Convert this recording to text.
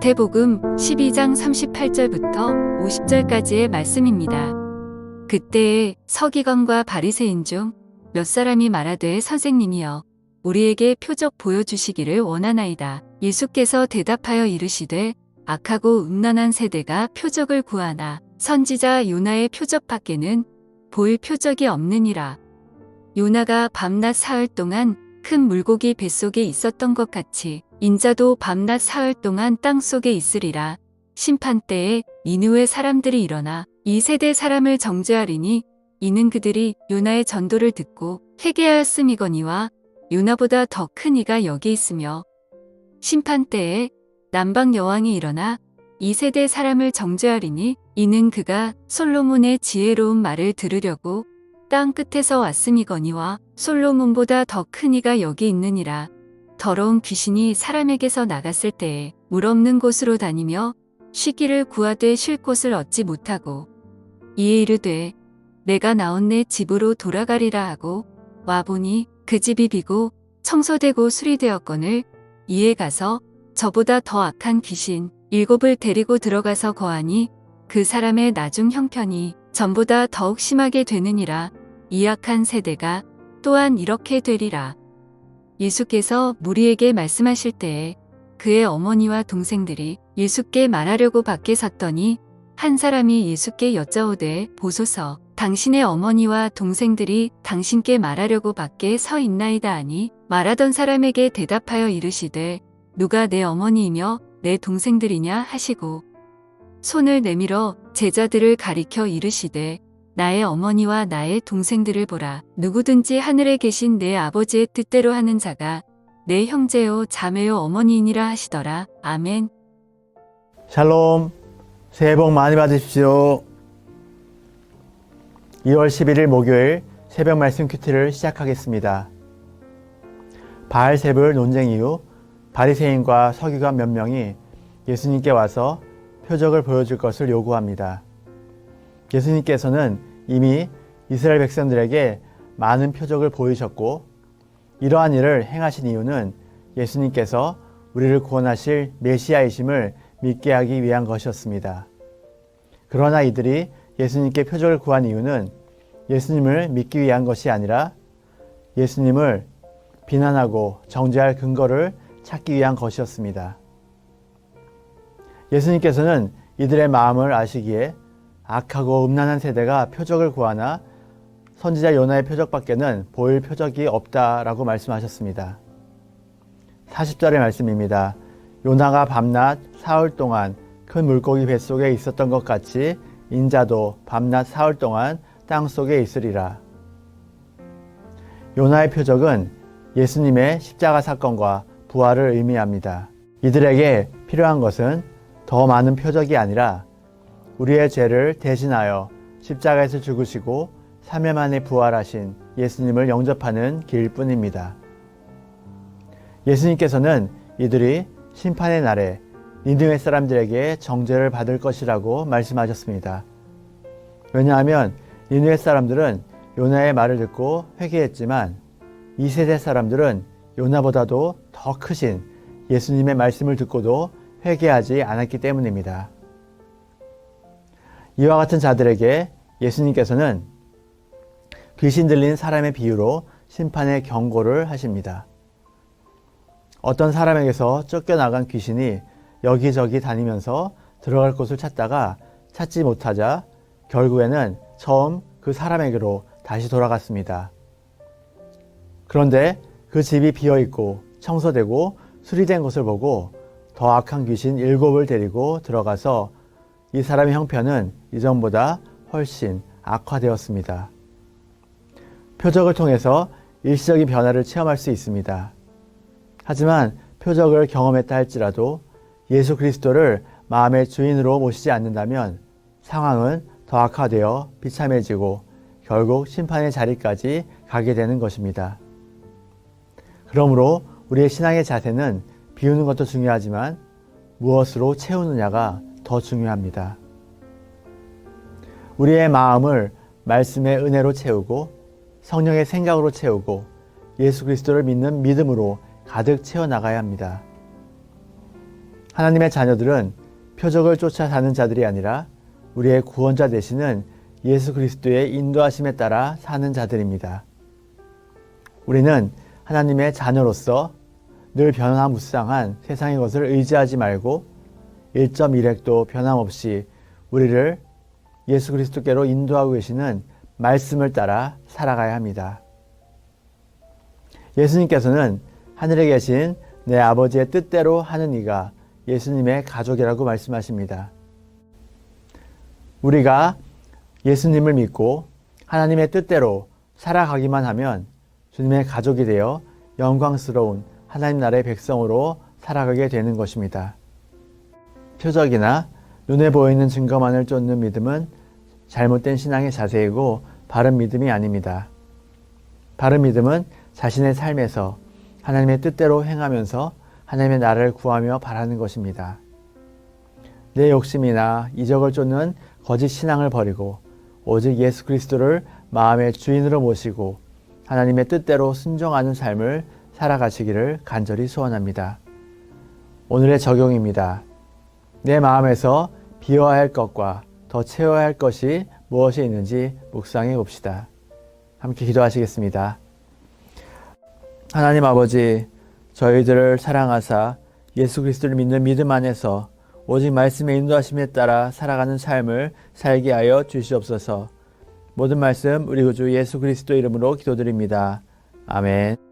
마태복음 12장 38절부터 50절까지의 말씀입니다. 그때에 서기관과 바리새인 중 몇 사람이 말하되 선생님이여 우리에게 표적 보여주시기를 원하나이다. 예수께서 대답하여 이르시되 악하고 음란한 세대가 표적을 구하나 선지자 요나의 표적밖에는 보일 표적이 없느니라. 요나가 밤낮 사흘 동안 큰 물고기 뱃속에 있었던 것 같이 인자도 밤낮 사흘 동안 땅속에 있으리라. 심판때에 니느웨 사람들이 일어나 이 세대 사람을 정죄하리니 이는 그들이 요나의 전도를 듣고 회개하였음이거니와 요나보다 더 큰 이가 여기 있으며 심판때에 남방 여왕이 일어나 이 세대 사람을 정죄하리니 이는 그가 솔로몬의 지혜로운 말을 들으려고 땅 끝에서 왔음이거니와 솔로몬보다 더 큰 이가 여기 있느니라. 더러운 귀신이 사람에게서 나갔을 때에 물 없는 곳으로 다니며 쉬기를 구하되 쉴 곳을 얻지 못하고 이에 이르되 내가 나온 내 집으로 돌아가리라 하고 와보니 그 집이 비고 청소되고 수리되었거늘 이에 가서 저보다 더 악한 귀신 7을 데리고 들어가서 거하니 그 사람의 나중 형편이 전보다 더욱 심하게 되느니라. 이 악한 세대가 또한 이렇게 되리라. 예수께서 무리에게 말씀하실 때에 그의 어머니와 동생들이 예수께 말하려고 밖에 섰더니 한 사람이 예수께 여짜오되 보소서 당신의 어머니와 동생들이 당신께 말하려고 밖에 서 있나이다 하니 말하던 사람에게 대답하여 이르시되 누가 내 어머니이며 내 동생들이냐 하시고 손을 내밀어 제자들을 가리켜 이르시되 나의 어머니와 나의 동생들을 보라. 누구든지 하늘에 계신 내 아버지의 뜻대로 하는 자가 내 형제요 자매요 어머니이니라 하시더라. 아멘. 샬롬, 새해 복 많이 받으십시오. 2월 11일 목요일 새벽 말씀 큐티를 시작하겠습니다. 바알세불 논쟁 이후 바리새인과 서기관 몇 명이 예수님께 와서 표적을 보여줄 것을 요구합니다. 예수님께서는 이미 이스라엘 백성들에게 많은 표적을 보이셨고 이러한 일을 행하신 이유는 예수님께서 우리를 구원하실 메시아이심을 믿게 하기 위한 것이었습니다. 그러나 이들이 예수님께 표적을 구한 이유는 예수님을 믿기 위한 것이 아니라 예수님을 비난하고 정죄할 근거를 찾기 위한 것이었습니다. 예수님께서는 이들의 마음을 아시기에 악하고 음란한 세대가 표적을 구하나 선지자 요나의 표적밖에는 보일 표적이 없다라고 말씀하셨습니다. 40절의 말씀입니다. 요나가 밤낮 사흘 동안 큰 물고기 뱃속에 있었던 것 같이 인자도 밤낮 사흘 동안 땅속에 있으리라. 요나의 표적은 예수님의 십자가 사건과 부활을 의미합니다. 이들에게 필요한 것은 더 많은 표적이 아니라 우리의 죄를 대신하여 십자가에서 죽으시고 3일 만에 부활하신 예수님을 영접하는 길뿐입니다. 예수님께서는 이들이 심판의 날에 니느웨 사람들에게 정죄를 받을 것이라고 말씀하셨습니다. 왜냐하면 니느웨 사람들은 요나의 말을 듣고 회개했지만 이 세대 사람들은 요나보다도 더 크신 예수님의 말씀을 듣고도 회개하지 않았기 때문입니다. 이와 같은 자들에게 예수님께서는 귀신 들린 사람의 비유로 심판의 경고를 하십니다. 어떤 사람에게서 쫓겨나간 귀신이 여기저기 다니면서 들어갈 곳을 찾다가 찾지 못하자 결국에는 처음 그 사람에게로 다시 돌아갔습니다. 그런데 그 집이 비어있고 청소되고 수리된 것을 보고 더 악한 귀신 7을 데리고 들어가서 이 사람의 형편은 이전보다 훨씬 악화되었습니다. 표적을 통해서 일시적인 변화를 체험할 수 있습니다. 하지만 표적을 경험했다 할지라도 예수 그리스도를 마음의 주인으로 모시지 않는다면 상황은 더 악화되어 비참해지고 결국 심판의 자리까지 가게 되는 것입니다. 그러므로 우리의 신앙의 자세는 비우는 것도 중요하지만 무엇으로 채우느냐가 더 중요합니다. 우리의 마음을 말씀의 은혜로 채우고 성령의 생각으로 채우고 예수 그리스도를 믿는 믿음으로 가득 채워나가야 합니다. 하나님의 자녀들은 표적을 쫓아 사는 자들이 아니라 우리의 구원자 되시는 예수 그리스도의 인도하심에 따라 사는 자들입니다. 우리는 하나님의 자녀로서 늘 변화무쌍한 세상의 것을 의지하지 말고 1.1획도 변함없이 우리를 예수 그리스도께로 인도하고 계시는 말씀을 따라 살아가야 합니다. 예수님께서는 하늘에 계신 내 아버지의 뜻대로 하는 이가 예수님의 가족이라고 말씀하십니다. 우리가 예수님을 믿고 하나님의 뜻대로 살아가기만 하면 주님의 가족이 되어 영광스러운 하나님 나라의 백성으로 살아가게 되는 것입니다. 표적이나 눈에 보이는 증거만을 쫓는 믿음은 잘못된 신앙의 자세이고 바른 믿음이 아닙니다. 바른 믿음은 자신의 삶에서 하나님의 뜻대로 행하면서 하나님의 나라를 구하며 바라는 것입니다. 내 욕심이나 이적을 쫓는 거짓 신앙을 버리고 오직 예수 그리스도를 마음의 주인으로 모시고 하나님의 뜻대로 순종하는 삶을 살아가시기를 간절히 소원합니다. 오늘의 적용입니다. 내 마음에서 비워야 할 것과 더 채워야 할 것이 무엇이 있는지 묵상해 봅시다. 함께 기도하시겠습니다. 하나님 아버지, 저희들을 사랑하사 예수 그리스도를 믿는 믿음 안에서 오직 말씀의 인도하심에 따라 살아가는 삶을 살게 하여 주시옵소서. 모든 말씀 우리 구주 예수 그리스도 이름으로 기도드립니다. 아멘.